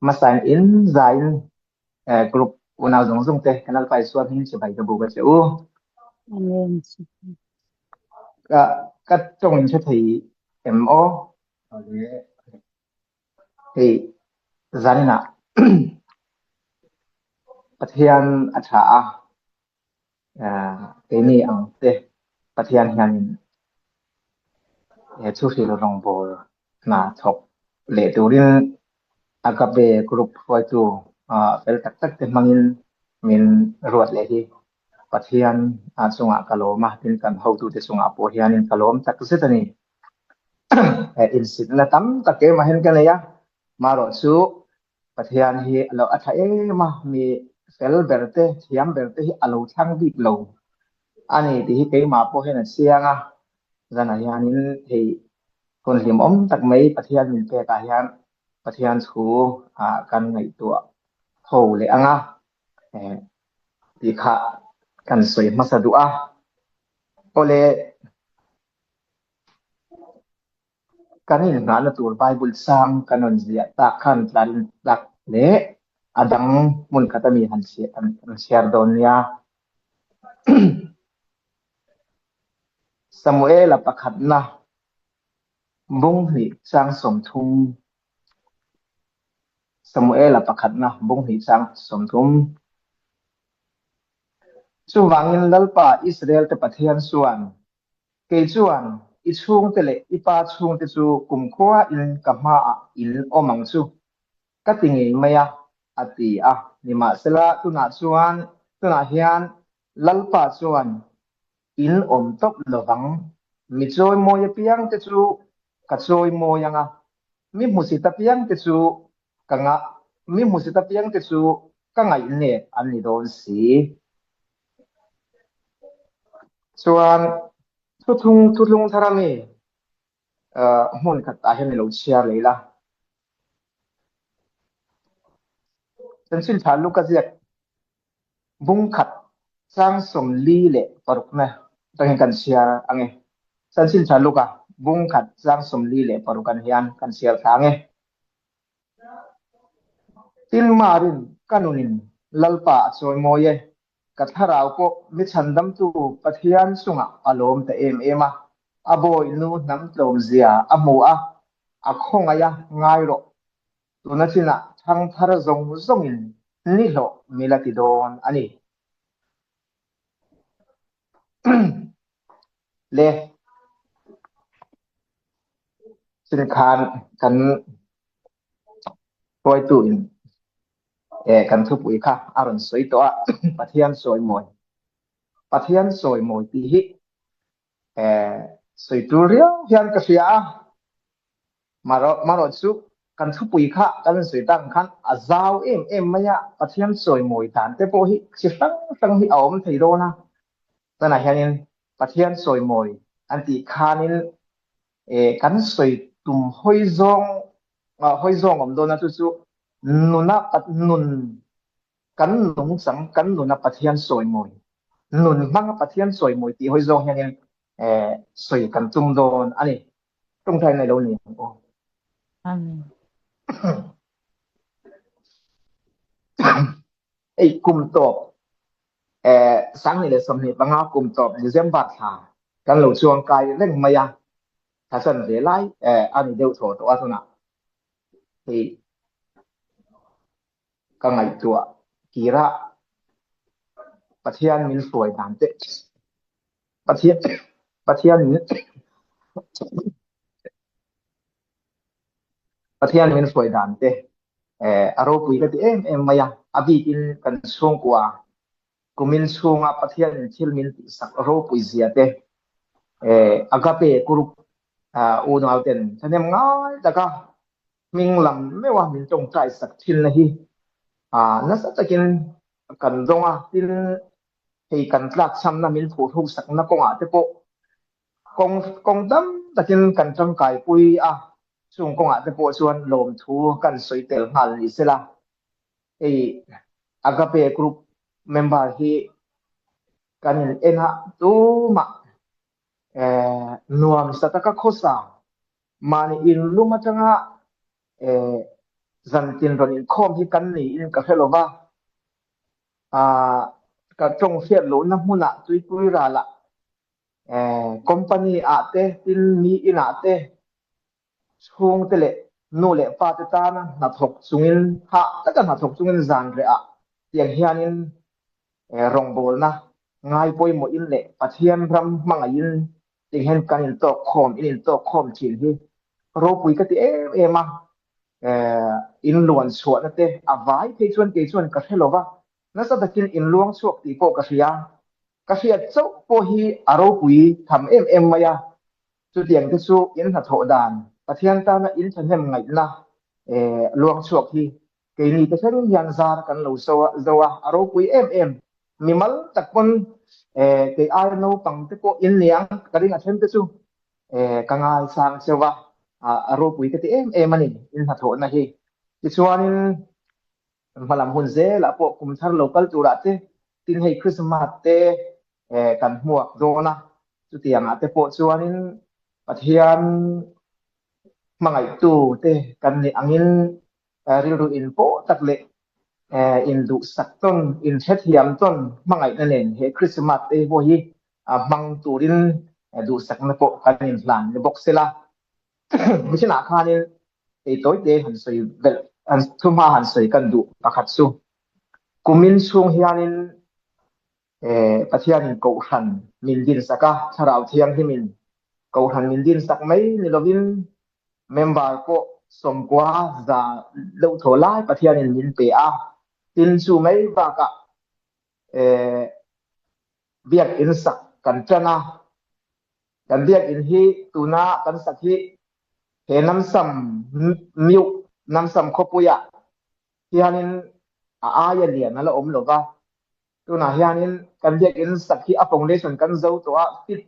ma sign in zain group una zong te kanal pai suan hin se bai ka bu ka se u ka tong in che thei mo thì zanina pathian atha ke ni ang te pathian hian chu si lo rong bol na thok le turin akabe group hoi tu pel tak te mangin min ruat le hi pathian chunga kaloma tin kan ho tu te chunga po hianin kalom tak se tani in sit la tam take ma hen kan ya maro chu pathian hi lo atha ma mi fel berte thiam berte hi alo thang bik lo ani ti hi ke ma po hen sianga zana hianin hei kon hlim tak mai pathian min pe ta hian pathian chu kan ngai tu ho le anga ti kha kan soi masadu ole kanin na na tur bible sang kanon zia ta khan tlan lak le adang mun khatami han share don ya samuel apakhat na bung hi sang som thum samuel apakhat na bung hi sang som thum chu wangin lalpa israel te pathian suan ke chuan i chung te le i pa chung te chu kum khwa in kama in omang chu ka tingi maya ati ni ma sela tuna chuan tuna hian lalpa chuan in om top lowang mi choi moya piang te chu ka choi moyanga mi musita piang te chu kanga mi musita piang te chu ka ngai ne an ni don si chuan thuthung tharami hmun khat ta hian lo chia leila chansil thalu ka ziak bung khat sang som li le paruk na tang kan chia ange chansil thalu ka bung khat sang som li le parukan hian kan chia thange tin marin kanunin lalpa choi moye katharau ko mi chandam tu pathian sunga alom ta ema aboi nu nam tlom zia amu akhonga ya ngairo tunachina thang thar zongin ni lo milati don ani le sin khan kan poi tu in kan thu pui kha aron soi to pathian soi moi ti hi soi tu rio hian ka sia maro chu kan thu pui kha kan soi tang khan azau em maya pathian soi moi tan te po hi chi tang hi awm thei do na tana hianin pathian soi moi anti khanin kan soi tum hoi zong om do na chu nuna pat nun kan nung sang kan nuna pathian soi moi nun mang pathian soi moi ti hoi zong hianin soi kan tum don ani tung thai nei lo ni ei kum top sang ni le som ni banga kum top December tha kan lo chuang kai leng maya tha san de lai ani deu tho to asuna thì ka ngai tua kira pathian min suai dan te pathian min suai dan te aro pui ka ti em maya abi in kan sung kwa kumin sunga pathian thil min sak ro pui zia te agape kurup unauten thanem ngai taka minglam mewa min tong trai sak thil na hi na sa takin kan donga tin hei kan tlak sam na min phu thu sak na konga te po kong dam takin kan tang kai pui chung konga te po chuan lom thu kan soitel ngal ni sela ei agape group member hi kan ena tu ma nuam sataka khosa mani in luma tanga ซันตินรอนอินคอมที่กันนี่อินกะเฮโลว่ากะจงเฟียดโลนะมุนะตุยปุยราละคอมพานีอาเตตินมีอินาเตช่วงเตเลนูเลปาเตตานะนัทกซุงินฮะตะกันนัทกซุงินซันเรอะเตียงเฮียนินรองโบลนะง่ายป่วยหมดอินเละปะเทียนรำมังอินจึงเห็นกันอินโตคอมอินโตคอมชินที่โรปุยกะติเอมาอินล้วนสวนเตอวายเทชวนเกชวนกะเฮโลว่านั่นสัตกินอินลวงสวกตีโปกะเสียเจ้าโปฮีอารปุยทำมายาจุดเดียงที่สู้อินหัดโหดานปะเทียนตานะอินฉันเห็นไงนะลวงสวกที่เกนี่ก็ฉันยันซาร์กันลูโซะอารปุยมีมัลตะคนเกอายโนปังตะโกอินเลียงกะริงอันเช่นที่สู้กังไงสร้างเสวะรูปวิกติมันนี่อินหัดโหนะฮีที่ส่วนพลังหุ่นเซละพวกคุมทางโลกัลจุระเตตินให้คริสต์มาสเตกันหมวกโดนะจุดที่อย่างเตพวกส่วนปะเทียนมังไอตูเตกันนี่อังอินริรูอินโปตักเละอินดุสักต้นอินเชตยามต้นมังไอนั่นเองเฮคริสต์มาสเตโบฮีมังตูรินดูสักนโปกันอินหลานในบ็อกเซล่าไม่ใช่หนาคานี่ไอ้ตัวเดียหันสวยเบลอันทุ่มหาหันสวยกันดูประคัตสูกุมินช่วงเฮียนินปัทยานินกูหันมินดินสักชาราวเทียงที่มินกูหันมินดินสักไม่นิลวินเมมเบอร์ก็สมกว่าจะเลือดโถไล่ปัทยานินมินเปียตินสูไม่บากะเบียกอินสักกันเจนะกันเบียกอินฮีตุนากันสักฮีเห็นน้ำซ้ำมิวน้ำซ้ำขบุยะที่ฮันนินอายเลียนนั่นละหรือว่าตัวน่ะฮันนินกันเรียกอินสักที่อฟงเลชนกันเจ้าตัวฟิต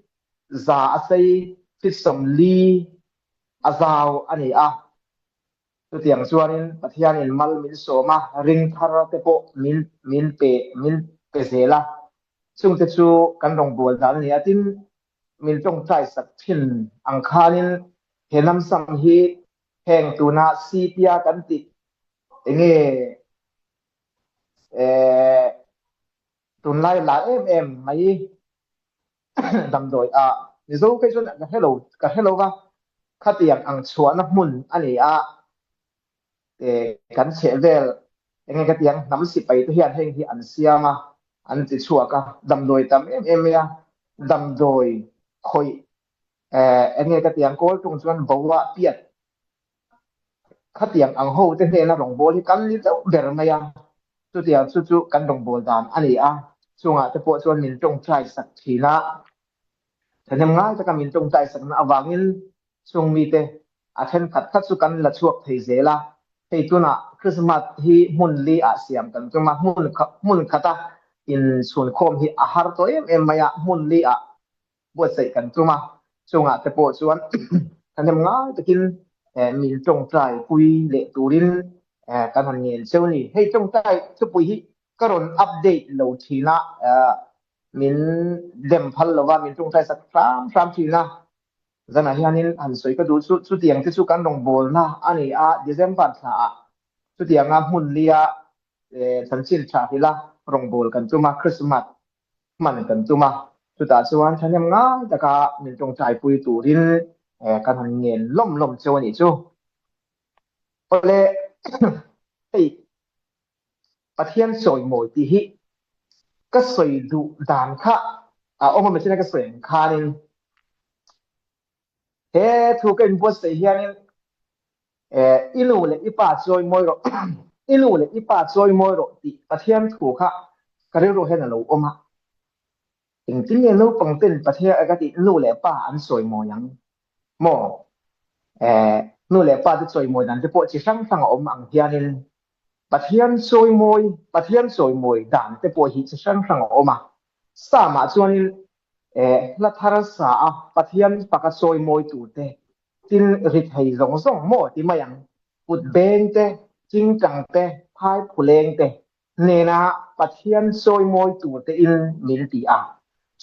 ซาอาศัยฟิตสมลีอาซาวอันนี้ตัวเตียงส่วนนินปะที่ฮันนินมัลมินโซมาริงทาร์เตโปมินเปเซล่าซึ่งจะชูกันตรงบัวด้านนี้ที่มินจงใจสักทิ้นอังคานินเห็นน้ำสัมฮีแห่งตัวนาซีเปียกันติงี้ตุนไล่หลายไม่ดำโดยนี่สู้แค่ส่วนกันให้เราว่าข้าเตียงอังชวนนักมุนอันนี้กันเชเวลยังไงก็เตียงน้ำสิไปตัวเฮียนแห่งที่อันเสียมาอันติดชัวก็ดำโดยตามเนี่ยดำโดยคอยอันนี้ก็เตียงโกลตรงส่วนบอกว่าเปียดข้าเตียงอังโฮเตเนนะหลงโบที่กันนี่จะเดินมายังสุดเดียวสุดกันหลงโบดานอันนี้ช่วงจะพวกส่วนมินจงใจสักทีนะแต่ทำง่ายจะกันมินจงใจสักนะวางินช่วงมีเตเช่นขัดสุกันละช่วงเทเซล่าเฮ้ตัวน่ะคริสต์มาสที่มุนลีเสียมกันจงมามุนขัดอินส่วนคมที่อาหารตัวมายามุนลีบวชใส่กันจงมาช่วงจะพวกส่วนทำง่ายจะกินมินจงใจปุยเละตูรินการทำเงินเซลล์นี่ให้จงใจจะปุยก็รอนอัปเดตโหลดทีนะมินเดมพัลลว่ามินจงใจสัก3ทีนะจะไหนอันนี้อันสวยก็ดูสุดเตียงที่สุกันลงโบลนะอันนี้เดือนปัตตาสุดเตียงหุ่นเลียสันชินชาติละลงโบลกันจุมาคริสต์มาสมันกันจุมาสุดท้ายส่วนฉันยังง่ายแต่ก็มินจงใจปุยตูรินการทำเงินล่มเจ้านี่จูพอเลยประเทศสวยหมดที่ฮิก็สวยดุด่านค่ะมันไม่ใช่ก็สวยค่ะนี่ถูกกันบวชเสียนี่อินูเลยอีป่าสวยมวยหรออินูเลยอีป่าสวยมวยหรอที่ประเทศถูกค่ะก็เรียกว่าเห็นอะไรมาจริงๆเนี่ยเราปังเต้นประเทศก็ที่อินูเลยป่าอันสวยมวยยังหมอนู่นแหละป้าที่สวยมวยนั่นจะพวกที่ช่างอังเทียนินประเทศสวยมวยด่านจะพวกที่ช่างมาสามารถส่วนนี้ลัทธาษาประเทศปากสวยมวยตัวเตที่ริดให้ส่งหมดที่มาอย่างอุดเบนเตจริงจังเตพายผู้เล่งเตเนี่ยนะประเทศสวยมวยตัวเตอินมิลตี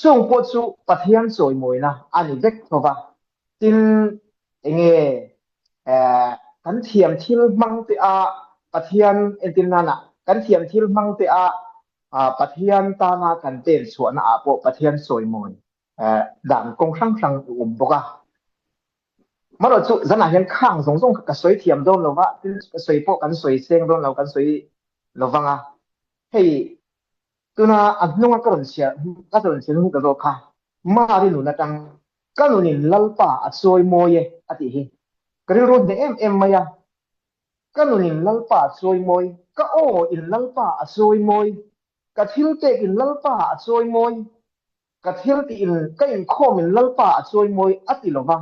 ส่งพวกสู่ประเทศสวยมวยนะอันนี้เด็กเพราะว่าที่กันเทียมที่มังติ ปะเทียนเอ็นตินนานะกันเทียมทิลมังเตอะปะเทียนตานากันเตนสวนอาโปปะเทียนสวยมวยดังกงครั้งบกะมาเราจุสนะเห็นข้างสงกะสวยเทียมโดนเราว่าสวยโปกันสวยเซ็งโดนเรากันสวยเราฟังอ่ะเฮ้ยตัวน่ะอันนู้นก็รอนเชียก็รอนเชียนู่นก็โลค่ะมาดิหนูนะจังก็หนูนี่ลัลป่าสวยมวยอติเฮก็เรื่องเดเอ็มมายาก็หนูนี่ลัลป่าสวยมวยก็โอ้อินลัลป่าสวยมวยก็ทิลเตกินลัลป่าสวยมวยก็ทิลติอินก็อินโคมินลัลป่าสวยมวยอติโลฟัง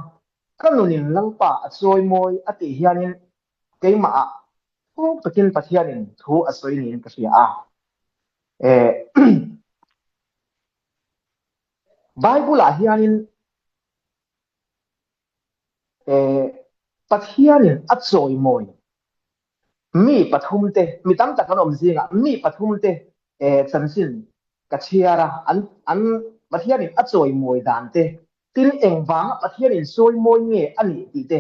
ก็หนูนี่ลัลป่าสวยมวยอติเฮียนินเกยมาพวกตะกินปะเทียนินทูอสวยนินก็เสียBible hianin pathianin atsoi moi mi pathumte mi tam tak kanom zinga mi pathumte chansin kachiara an pathianin atsoi moi dante tin engwang pathianin soi moi nge ani ti te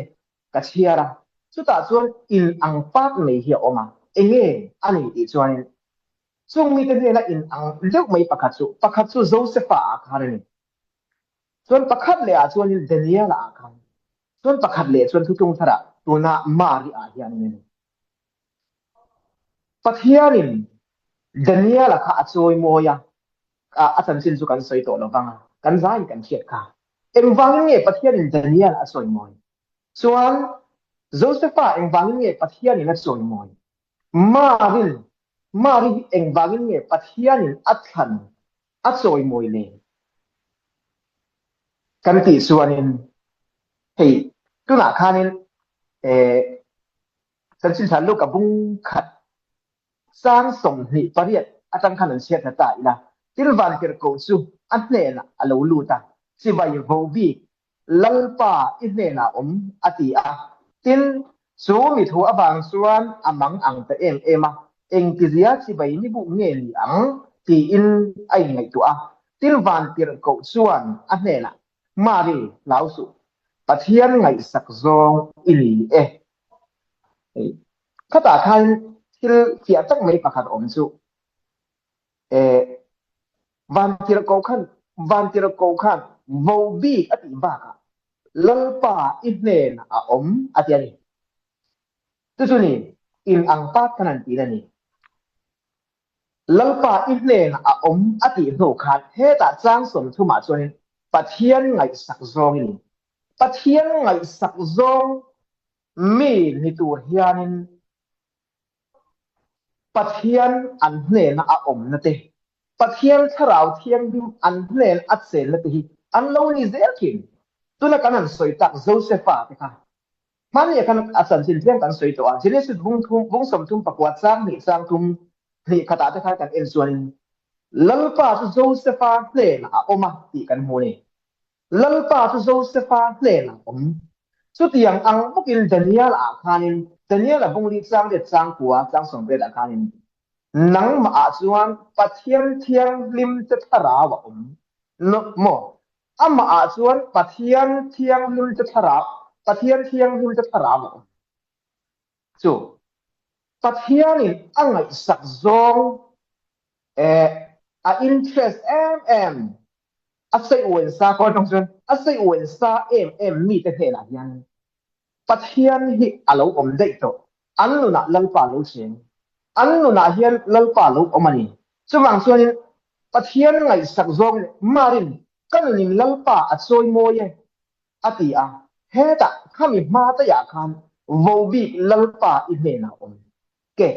kachiara chuta chuan in angpak nei hi oma enge ani ti chuan chung mi te la in ang lek mai pakhatchu Josepha akharani chuan pakhat le a chuan Daniel a khan chuan pakhat le chuan thutung thara tuna Mari a hian ni pathianin Daniel a kha achoi moya a chan sin chu kan soi to lo wanga kan zai kan khiat kha em wangin nge pathianin Daniel a soi moi chuan Josepha em wangin nge pathianin a soi moi Mari em wangin nge pathianin a than a soi moi le kan ti chuanin hei tuna khanin sansin thalu ka bung khat sang som ni pariat atang khanan siat na ta ila tilwan ker ko chu anne na alo luta sibai vobi lalpa inne na ati a tin su mi thu abang suan amang ang ta ema eng kizia sibai ni bu nge ni ang ti in ai ngai tu a tilwan ker ko suan anne na mari lausu pathian ngai sak zong ili khata khan til kia tak mai pakhat chu van tira ko khan vo bi ati ba ka lalpa idnen a atiani tu ni in ang pa kanan ti ni lalpa idnen a ati no khat he ta chang som thu ma chuan pathian ngai sak zong ni pathian ngai sak zong mi ni tu hianin pathian an hne na a na te pathian tharau thiang dim an hne a chen na te hi an lo ni zelkin tuna kanan soi tak Josepha te kha mani kan asan sin thiang kan soi to a Genesis bung som thum pakwat sang ni sang thum ni khata te kha kan en suanin lalpa su Josepha hne na a oma ti kan mu ni lalpa su Josepha hne na chu tiang ang bukin Daniel a khanin Daniel a bung li sang de sang kuwa sang som be da khanin nang ma chuan pathian thiang lim te thara wa no mo ama a chuan pathian thiang lim te thara wa chu pathian in angai sak zong a interest a sei wen sa ko tong chuan a sei wen sa mi te the la hian pathian hi alo dei to an lu na lalpa lo chen an nu na hian lalpa lo omani chumang chuanin pathian ngai sak zong marin kan nin lalpa a choi moye ati a heta khami ma ta ya khan vo bi lalpa I hne na ke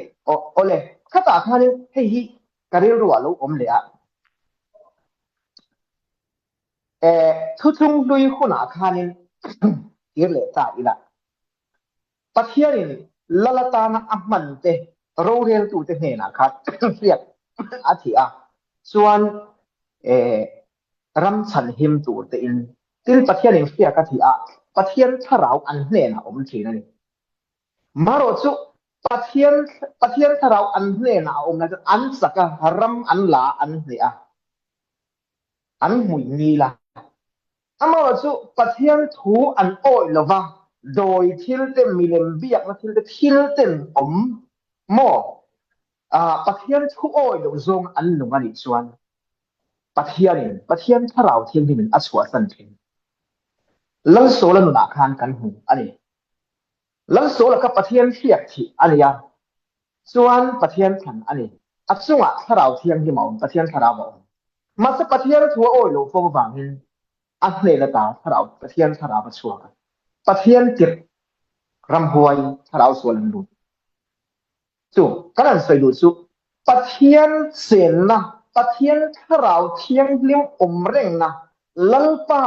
ole khata khanin hei hi karil ru lo le a thu thung lui khuna khanin ir le ta ila pathianin lalata na ahman te rorel tu te hne na khat riat athi a chuan ram chan him tu te in til pathian in fia ka thi a pathian tharau an hne na thina ni maro chu pathian tharau an hne na na an saka ram an la an hne a an mui ni la amaro chu pathian thu an oi lova doi thil te milem biak na thil te หมอปะเทียนทุโอยลงซงอันหนุ่งอันนี้ชวนปะเทียนถ้าเราเทียนที่มันอัศวสันเทนลังโซลนุนาคานกันหูอันนี้ลังโซลกับปะเทียนเทียกที่อันนี้ส่วนปะเทียนขันอันนี้อัศวะถ้าเราเทียนที่หมอปะเทียนถ้าเราบอกมาสปะเทียนทุโอยลงฟงฟังหินอันเนลตาถ้าเราปะเทียนถ้าเราประชัวกันปะเทียนจิตรำหวยถ้าเราส่วนลุนจู่ก็นั่นสวยดูจู่ปะเทียนเสียนนะปะเทียนถ้าเราเทียงเลี้ยงเร่งนะลัลปา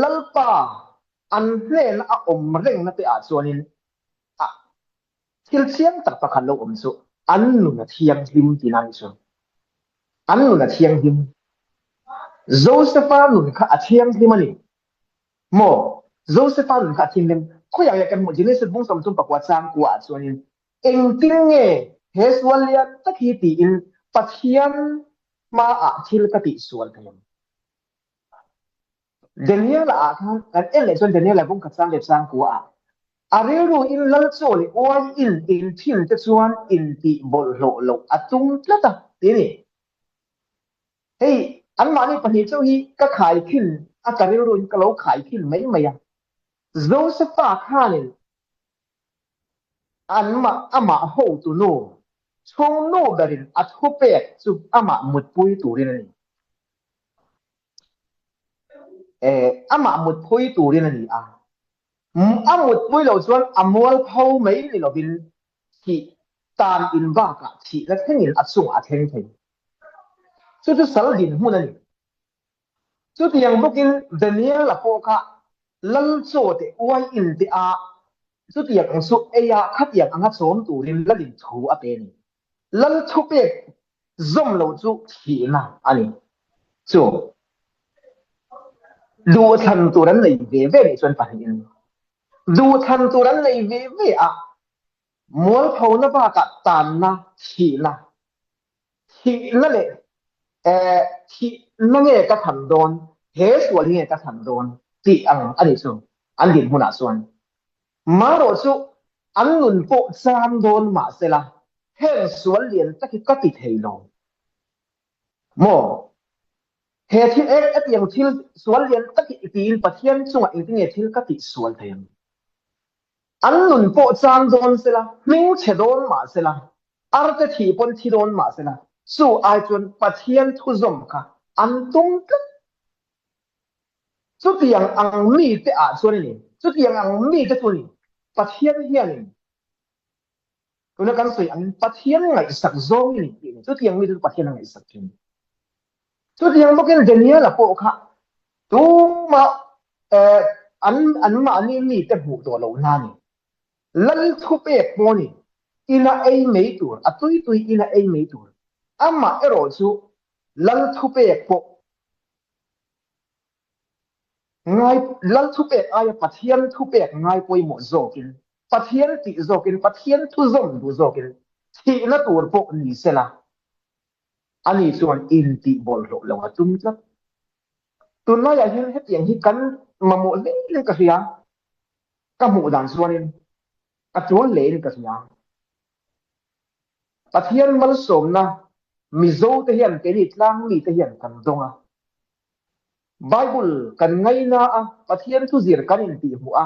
ลัลปาอันเล่นเร่งนะแต่อาส่วนนี้ทิลเสียงตักตะขันลงจู่อันนู้นเทียงลิมที่นั่นจู่อันนู้นเทียงลิมโจเซฟานุนข้าเทียงลิมนี่โมโจเซฟานุนข้าเทียงลิมเขาอยากกันหมดจีเนสบุ้งสมทุนปกวัดสร้างกว่าส่วนนี้เองติ้งเง่เฮสวัลเลียตะคีตีอินปะเทียนมาทิลกติส่วนกันเดนียลกันเอเลส่วนเดนียลบุ้งกัดสร้างเล็บสร้างกว่าอาเรื่องอินลัลโซลิโออินทิลจะส่วนอินติบอลโลตุงละตะทีนี้เฮ้ยอันมานี่ปะเหตุเจ้าฮีก็ขายขึ้นอาการเรื่องก็เราขายขึ้นไม่ยังโจเซฟาข้านี่อันมาโหตุโนชงโนเบรินอัดหุเปกสุมุดปุยตูรินนี่มุดปุยตูรินนี่มุดปุยเราส่วนมัวเผาไม่นี่เราเป็นที่ตามอินบ้ากะที่แล้วแค่นี้อัดส่งอัดเทงสุดสารดินหุ่นนี่สุดยังบุกินเดนียลละโปกะลัลโซเตอวยอินติอาสุดยังสุดขัดยังอัดสมตูรินละดินถูอเปนี่ลัลทุเปกซมเราจู่ที่น่ะอันนี้จู่ดูทันตัวนั้นเลยเว่ส่วนปัญญาดูทันตัวนั้นเลยเว่มัวเผาหน้าบ้ากะตานนะที่นั่นเลยที่นั่นเองก็ทันโดนเฮสวันนี้ก็ทันโดนที่อันนี้ส่วนอันดินหัวหน้าส่วนมาโรสุอันนุนโปซามโดนมาเสละเฮส่วนเลียนตะกี้ก็ติดเฮโลโมเฮที่อย่างที่ส่วนเลียนตะกี้ตีนปะเทียนส่วนอีกที่ที่ก็ติดส่วนเทียนอันนุนโปซามโดนเสละมิงเชโดนมาเสละอาร์ตที่ปนที่โดนมาเสละสู่ไอจนปะเทียนทุจมค่ะอันตรงกันสุดที่ยังมีแต่ส่วนนี้สุดที่ยังมีแต่ตัวนี้ปะเทียนเฮียนี่คุณนักการสื่อปะเทียนไงสักโซ่นี่สุดที่ยังมีแต่ปะเทียนไงสักทีสุดที่ยังบอกกันเดนียลละโปค่ะตัวมาอันมาอันนี้มีแต่บุตรเราหน้านี่ลัลทุเปกโมนี่อินาเอไม่ตัวตุยอินาเอไม่ตัวมาเอโรจูลัลทุเปกโปง่ายลัลทุเปกปะเทียนทุเปกง่ายป่วยหมดโจกินปะเทียนติโจกินปะเทียนทุจมดูโจกินที่นั่นตัวพวกนี้เสละอันนี้ส่วนอินติบอลโลกตุ้มจับตัวน้อยอย่างนี้อย่างที่กันมาหมดเลยก็เสียก็หมดดังส่วนนี้ก็ส่วนเล่นก็เสียปะเทียนมันสมนะมิโซเทียนเป็นอีกล่างมีเทียนกันตรงไบเบิลกันไงนะปะเทียนทุจิรกันอินติหัว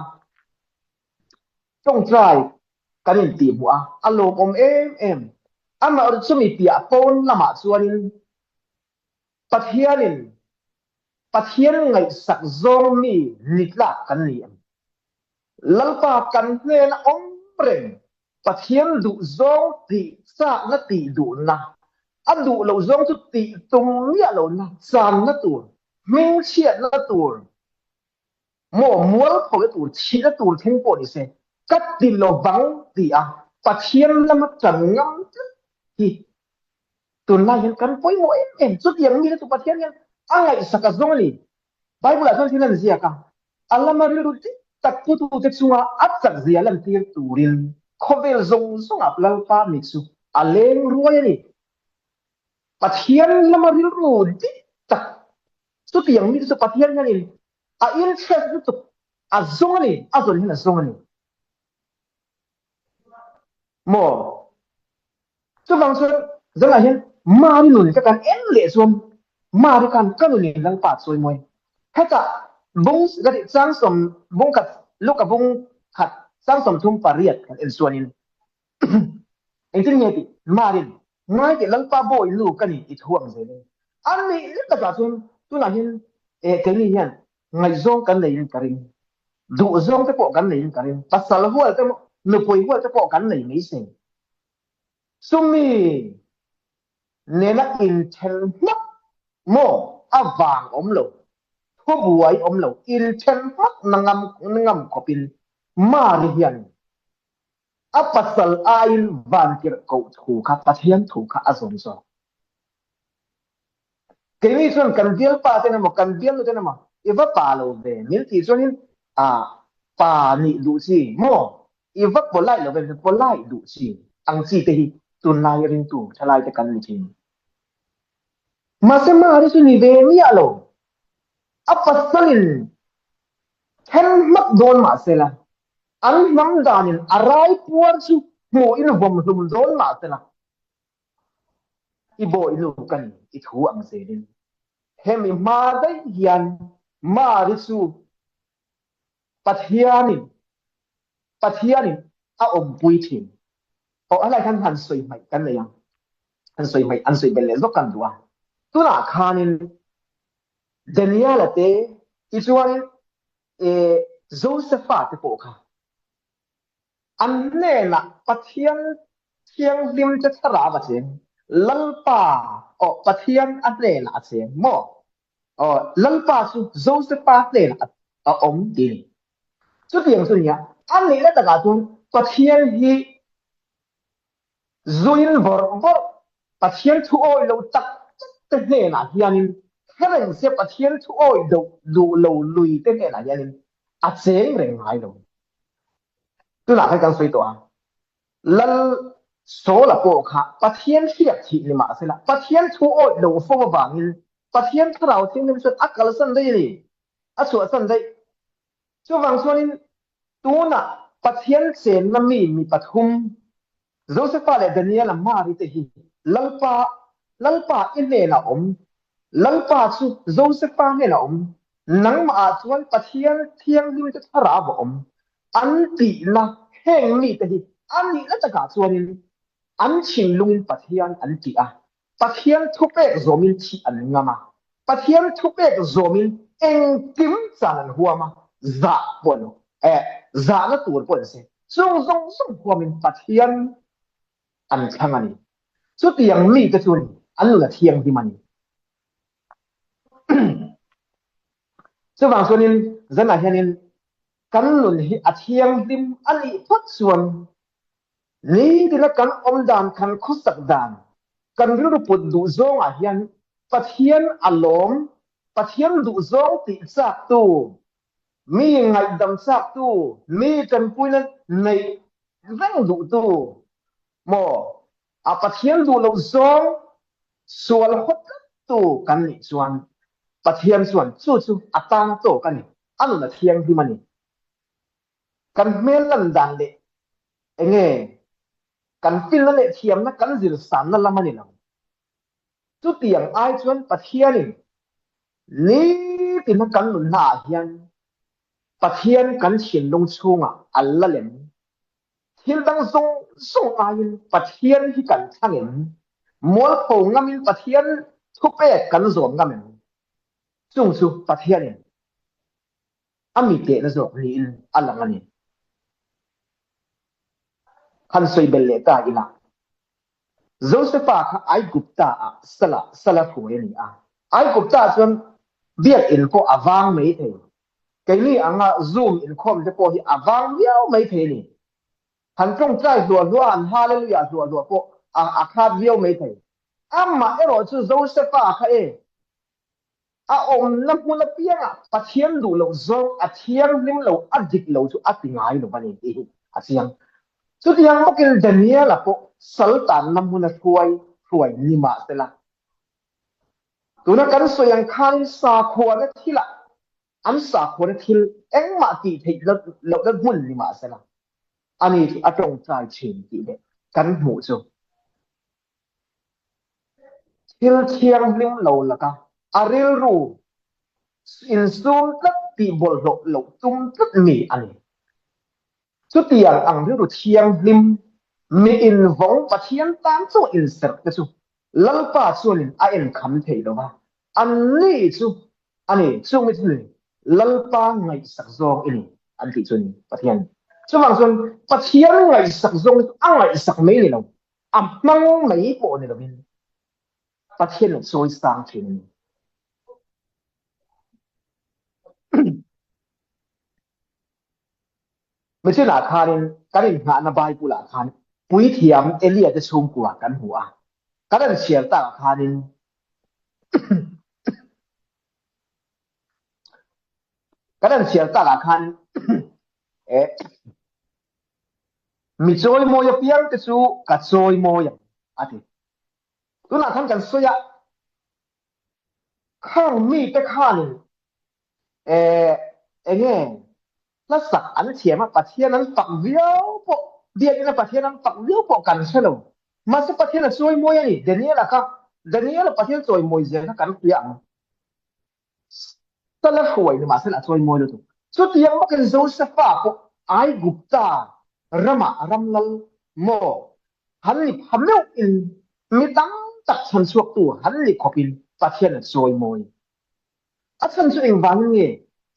จงใจกันอินติหัวอารมณ์มาอุดมมีปียปนละมาส่วนปะเทียนไงสักโซมีนิดละกันนี่ลัลปากันเนนเร่งปะเทียนดูโซตีซาณตีดูนะอันดูเราโซตุตีตรงเนี้ยเรานะสามนะตัวมิงเชียนะตัวมัวพอตัวชีนะตัวเทงปนิเซกัดดิโลบังตีปะเทียนละมาจังงั้มที่ตัวนั้นยังกันป่วยโมสุดยังมีตัวปะเทียนยังอะไรสักโซนี่ไบเบิลอ่านที่นั่นเสียกันอัลลอฮ์มาเรื่องที่ตักพูดถึงว่าอัตสักเสียลันที่ตูรินเขาเวลส่งอัพลัลปามิกซ์อัลเลงรวยนี่ปะเทียนละมาเรื่องที่ตักสุดยังมีตัวปะเทียนยังนี่อินเทรสต์ตัวโซนี่นี่นะโซนี่โม so bang so jang ahen ma ni nun ka kan en le som ma ri kan kan ni lang pa soi moi heta bung ga di chang som bung kat lu ka bung khat chang som thum pariat kan en suanin engtin nge ti ma rin ngai ke lang pa boy lu kan ni I thuang ze le an ni ka ta chun tu na hin ke ni hian ngai zong kan nei karin du zong te po kan nei karin pasal hual te nu poi hual te po kan nei nei se sumi nena in chen mak mo awang omlo thu buai omlo in chen mak nangam kopin ma ri hian a pasal ain van kir ko thu kha pathian thu kha azon so kemi son kan dial pa te na mo kan dial te na ma iwa pa lo ve mil ti sonin a pa ni du si mo iwa polai lo ve polai du si ang si te hi tun lai ring tu thalai te kan ni tin masa ma ri su ni ve mi alo a pasalin ken mak don ma sela an nam danin arai puar su mo in bom lum don ma sela ibo inu kan I thu ang se din hemi ma dai hian ma ri su pathianin a pui thin o alai kan han soi mai kan le yang an soi mai an soi bel zo kan duwa tuna khanin daniela te ichuan josepha te po kha an ne la pathian thiang lim te thara ba chen lalpa o pathian an ne la chen mo o lalpa su josepha ne la a din chu tiang su nya an ni la ta ga tu pathian hi zuin vor pathian thu oi lo tak te ne la hianin karen se pathian thu oi do lo lui te ne la hianin a cheng reng ngai lo tu la kan soi to a lal so la po kha pathian hiat thi ni ma se la pathian thu oi lo fo ba ngin pathian thrau thing ni so akal san dei ni a so san dei chu wang sonin tu na pathian sen na mi pathum josepha le daniel ma ri te hi lalpa in ne la lalpa chu josepha ne la nang ma chuan pathian thiang lim te thara ba an ti la heng mi te hi an ni la ta ka chuanin an chin lungin pathian an ti a pathian thupe zomin thi an ngama pathian thupe zomin eng kim chan huama za bono za na tur pon se song huamin pathian an thangani chu tiang mi te chun an la thiang di mani chu wang sonin zana hianin kan lun hi a thiang dim ani phot suan ni dina kan dan kan khusak dan kan ru put du zong a hian pathian alom pathian du zong ti sak tu mi ngai dam sak tu mi kan puinan nei rang du tu mo a pathian du lo zong sual hot tu kan ni chuan pathian chuan chu atang to kan ni anu na thiang hi mani kan mel lan dan le enge kan pil na le thiam na kan zil san na lamani lo chu tiang ai chuan pathian ni tin kan nun na hian pathian kan chin long chunga alla lem thil dang song ain pathian hi kan thangin mol po ngamin pathian thupe kan zom ngamen chung chu pathian ami te na zo ni in alangani kan soi belle ta ila josepha kha ai gupta a sala phoi ni a ai gupta chon biak in ko awang mei the kaini anga zoom in khom te po hi awang viau mei the ni han tong trai lo an hallelujah lo po a khat viau mei the amma ero chu josepha kha a na pula pianga pathian du lo zong a thiang lim lo adik lo chu atingai lo bani ti a siang chu tiang mokil daniel apo sultan namuna huai ni ma sela tuna kan soyang khan sa khona thila an sa khona thil engma ti thei lo da mun ni ma sela ani atong chai chin ti de kan mu chu hil thiang lim lo laka aril ru in sum tat ti bol lo tum tat mi ani chu tiang ang ru thiang lim mi in vong pathian tam chu in ser te chu lalpa chuanin a en kham thei lo wa an ni chu ani chu mi chu lalpa ngai sak zong ini an ti chun pathian chuwang chun pathian ngai sak zong angai sak mai ni lo amang mai po ni lo min pathian soi sang thinไม่ใช่หลาคานินกันงานบายปุลาคานปุยเทียมเอเลียจะชุมกัวกันหัวกันเชียร์ตาคานินกันเชียร์ตาคานเอ๊ะมีโจยโมยเปียงจะชูกับโจยโมยอะทีตัวนั้นทั้งกันสวยข้างมีแต่ข้านินเงี้ยแล้วสักอันเทียมประเทศนั้นปักเดียวพอเดียวกันประเทศนั้นปักเดียวพอกันใช่ไหมมาสักประเทศนั้นสวยมวยนี่เดี๋ยวนี้ล่ะครับเดี๋ยวนี้เราประเทศสวยมวยเสียกันเปลี่ยนแต่ละสวยนี่มาสักละสวยมวยเลยทุกสุดยังมากันโจเซฟาพวกไอ้กุปตารามลลโมฮันนี่ฮัมเมลอินมีตั้งตักชันสวกตัวฮันนี่ขบินประเทศนั้นสวยมวยอันฉันสุดเองวันนี้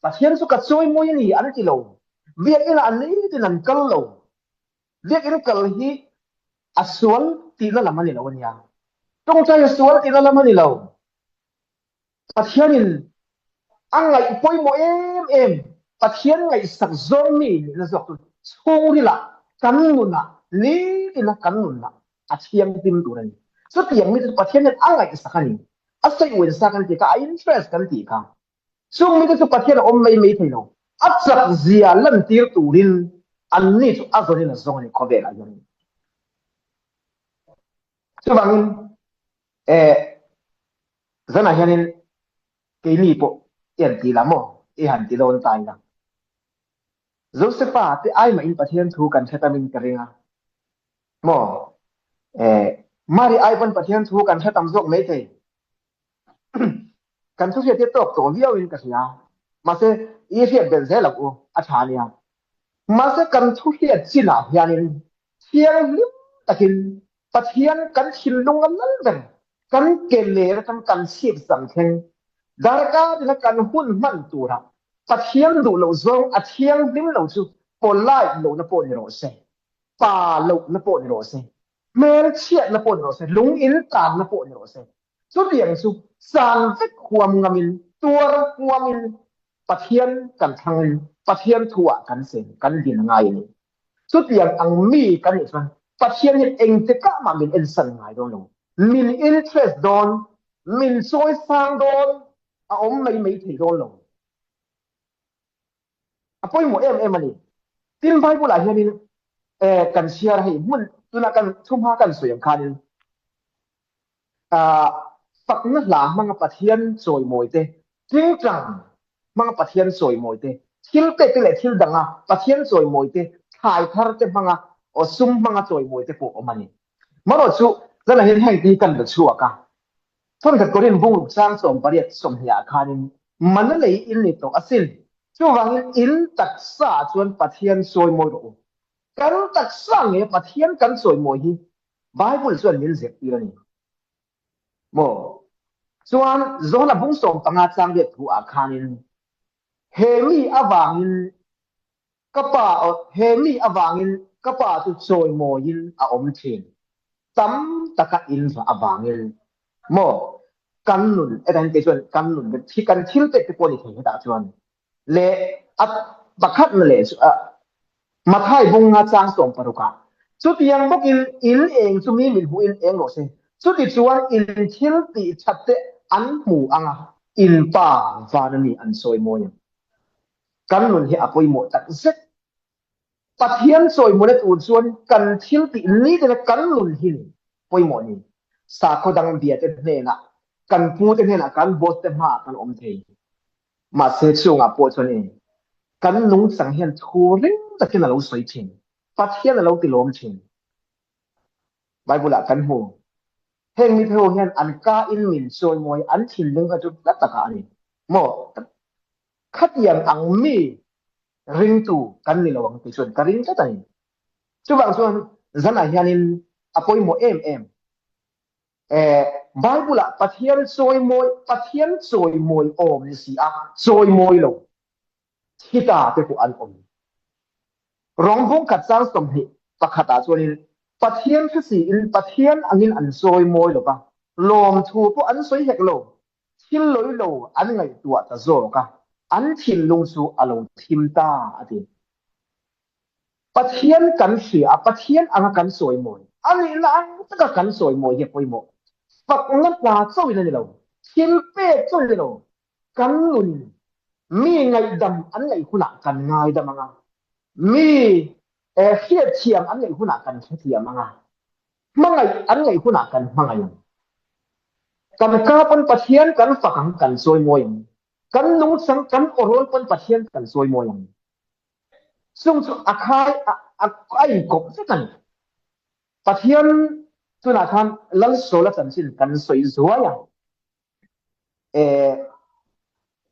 ประเทศสุกัดสวยมวยนี่อันที่เราเวียกอินอันนี้ที่นั่นกัลโลเวียกอินกัลฮีอัศวลตีนั่นละมันนี่เราวันนี้ตรงใจอัศวลตีนั่นละมันนี่เราประเทศนี้อังไงป่วยโมเอ็มประเทศไงสักซอมนี่นะสักตัวช่วงนี้ละกันนุนละนี่ที่นั่นกันนุนละอาเชียงติมตัวนี้สุดยังมีประเทศนี้อังไงสักนี่อาศัยเวลากันที่ก็อินเทรสกันที่ก็ช่วงมีแต่ประเทศอมไม่ถึงเราอัศกเสียลันตีตัวนี้อันนี้สุดอัศวินส่งนี่ขบเวลาอย่างนี้ช่วงนี้จะน่าเห็นเกี่ยนี่ปุ๊เอ็นตีละโมหันตีโดนตายละโจเซฟาที่ไอ้มาอินประเทศถูกกันใช้ตามินกระเรียงโมมาริไอ้บนประเทศถูกกันใช้ตามโจกไม่ใช่กันทุกอย่างที่ตกตัวเลี้ยวอินกระเสียมาเสอีเฟียเป็นเซลักอูอาชาเนียมาเสกันทุกอย่างสินะยานินเทียงลิมตะกินประเทศกันชินลงกันนั่นเป็นกันเกลียกันชีพสังเกตดาร์กาที่นักการหุ้นมันตัวละประเทศดูเราจงอาเทียงลิมเราจูปนไล่เราหน้าปนเราเสป่าเราหน้าปนเราเสเมรเชียหน้าปนเราเสลุงอินตามหน้าปนเราเสสุดอย่างจูสารฟิกความงามินตัวความมินประเทศกันทางประเทศทั่วกันเสนกันดินง่ายนี่สุดอย่างอังมีกันอีกส่วนประเทศเองจะกล้ามามินเอ็นสันง่ายตรงนั้นมินอินเทรสโดนมินช่วยสร้างโดนอมไม่ถือโดนลงป่วยหมอเอ็มอันนี้ที่ไบเบิลอะไรนี่กันเชียร์ให้มันตัวนักกันทุ่มหากันสวยงามนี่ฝักนั่นหลามังประเทศสวยมวยเตจริงจังมังประเทศสวยมวยเตทิลเตะเลยทิลดังอ่ะประเทศสวยมวยเตถ่ายทอดเตมังอ่ะโอซุ่มมังสวยมวยเตพวกอมันนี่มันรู้สึกจะเห็นแห่งที่กันแบบชัวร์กันท่านกับคนเรียนบุญสร้างสมบัติสมเหตุการณ์มันเลยอินนี่ตัวอสิลช่วงอินตักษาส่วนประเทศสวยมวยรู้การตักษาเนี่ยประเทศกันสวยมวยที่ไบเบิลส่วนมิลเซปีนี่โมส่วนโจนับบุญสมตั้งอาจารย์เด็ดผู้อาคานินเฮมีอวางินกระป๋าเฮมีอวางินกระป๋าตุสวยมวยยินอาอมเชนตั้มตะกะอินอวางินโมกันนุนไอ้ทางเกจวนกันนุนที่กันทิลเตติโพลิเทให้ตาจวนเลอัดบักขัดนั่นเลยมาไทยบุงงาจางส่งปรุกาสุดยังบอกอินเองสุมีมินหูอินเองหรอสิสุดที่ชวนอินทิลติชัดเตอันหมู่อังอินป่าฟานีอันสวยมวยกันนุนที่อภัยหมดตัดเสร็จประเทศสวยมวยในตัวชวนกันทิลตินี้แต่กันนุนที่นี่ป่วยหมดนี่สาขดังเบียดเนี่ยนะกันพูดเนี่ยนะกันบทเต็มมากกันอมเทมาเสียช่วงอ่ะปวดชนเองกันนุ่งสังเห็นทูริงแต่ที่นั่นเราสวยจริงประเทศนั้นเราติดลมจริงไบเบิลกันหู เฮงมีเทวเฮียนอันกาอินมินซวยมวยอันทินลึงอจุลัตตะกานี่หมอคัดยังอังมีริงตูกันนี่ระวังติส่วนกริงจะตันจุบางส่วนจันอาเฮียนินอปอยโมเอ็มบาบุละปะเทียนซวยมวยปะเทียนซวยมวยโอมนี่สิอะซวยมวยโลทิตาเปผู้อันอมรองพงกัดสร้างสมเหตุปะขตาส่วนนี้ปะเทียนคือสิอินปะเทียนอันนี้อันซวยมวยโลปะลมทูผู้อันซวยเฮกโลทิลลอยโลอันไงตัวตะโซกะอันทินลงสู่อารมณ์ทิมตาอดีปะเทียนกันเสียปะเทียนอันกันซวยมวยอันนี้นะจะกันซวยมวยเฮปอยโมปักงัดว่าโซยนั่นเราทิมเป้โซยเรากันลุนมีไงดำอันไงคุณะกันไงดำมังมีเขียดเชียงอันไงคุณะกันเทียมังมังไงอันไงคุณะกันมังไงกันกาปันปะเทียนกันฝักกันซวยมวยกันนุ่งสังกันโอรสปันปะเทียนกันซวยมวยซึ่งอาคายไอ้กบสักกันปะเทียนสุนัขลันโซลสันสินกันสวยสวย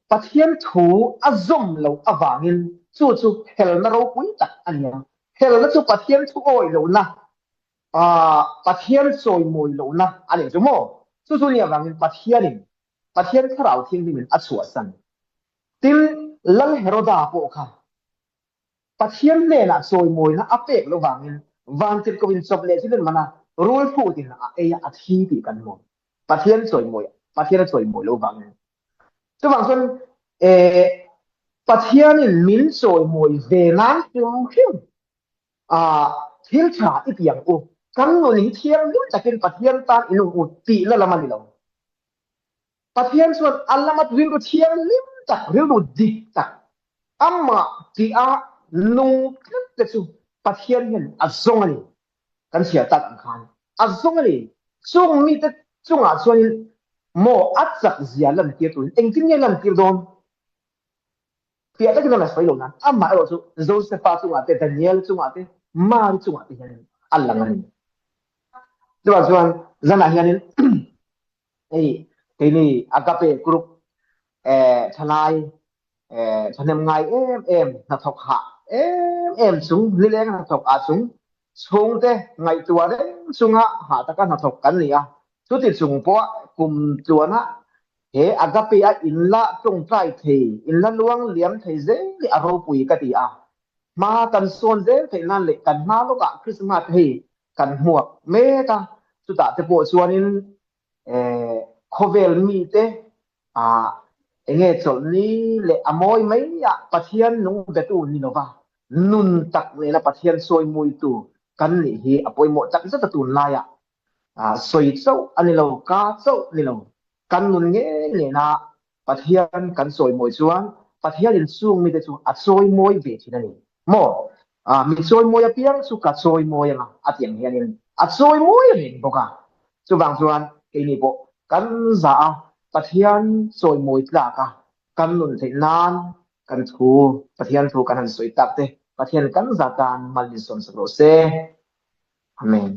ปะเทียนถูอาซมเราอวางินจู่เฮลนเราคุยตักอันเนี้ยเฮลนจู่ปะเทียนถูโอยเรานะปะเทียนสวยมวยเรานะอันนี้จู่โม่จู่เนี่ยวางินปะเทียนที่เราทิ้งที่มันอัศวสันติลลันเฮโรดาโปค่ะปะเทียนเนี่ยนะสวยมวยนะอัปเปกเราวางินวางติดกวินสบเลสิเล่นมันนะรูลพูดินอาทิตย์กันหมดปะเทียนสวยมวยเราวางินจุบางส่วนปะเทียนนี่มินสวยมวยเวนันฟิวคิวเที่ยวชาอีกอย่างอุกันโนนี่เที่ยวนู่นจะเป็นปะเทียนตานอินุอุตีละมันนี่เราปะเทียนส่วนอัลละมัดวินก็เที่ยวลิมตักเรื่องดูดิตักอัมมาที่นุ่งนั่นแต่สุปะเทียนเห็นอัศงนี่กันเสียตัดอังคารอัศงนี่ส่งมีแต่ส่งส่วนโมอัดสักเสียลันเกียร์ตัวเองที่เนี่ยลันเกียร์โดนเปียกก็จะนั่นสวยลงนั้นอามาเราสุโจเซฟาสุงอาเตดานิเอลสุงอาเตมาริสุงอาเตยันอัลลังนั้นตัวส่วนจันอาเฮียนินทีนี้อากาเปกรุ๊ปทนายทนายไงนักทอกหาสุงนี่แหละนักทอกอาสุงเตไงตัวเด้สุงหาตะกันนักทอกกันนี่สุดที่สุงเพราะกลุ่มตัวนะอากาเปอินละตรงใจเทอินละลวงเลี้ยมเทเจอารมณ์ปุยกติมากันส่วนเจเทนั่นเลยกันมาลูกคริสต์มาสกันหัวเมตาสุดท้ายจะปวดส่วนนี้โคเวลมีเตเงี้ยส่วนนี้เลยอโมยไม่ปะเทียนนุ่งเด็ดตูนี่เนาะนุนตักเนี่ยนะปะเทียนซวยมวยตูกันนี่อปอยหมดตักจะตูนลายซวยเจ้าอันนี้เรากาเจ้านี่เรากันนุนเงี้ยนะปะเทียนกันซวยมวยส่วนปะเทียนสูงมีแต่ส่วนซวยมวยเวทีนั่นเองโมมีซวยมวยเพียงสุกัดซวยมวยอัดอย่างเงี้ยนี่ซวยมวยนี่บอกส่วนบางส่วนนี่บอกกันจะปะเทียนซวยมวยตลาดกันนุนเทนานกันทูปะเทียนทูกันหันสวยตักเตปะเทียนกันจะการมาลิสอนสโลเซอเมน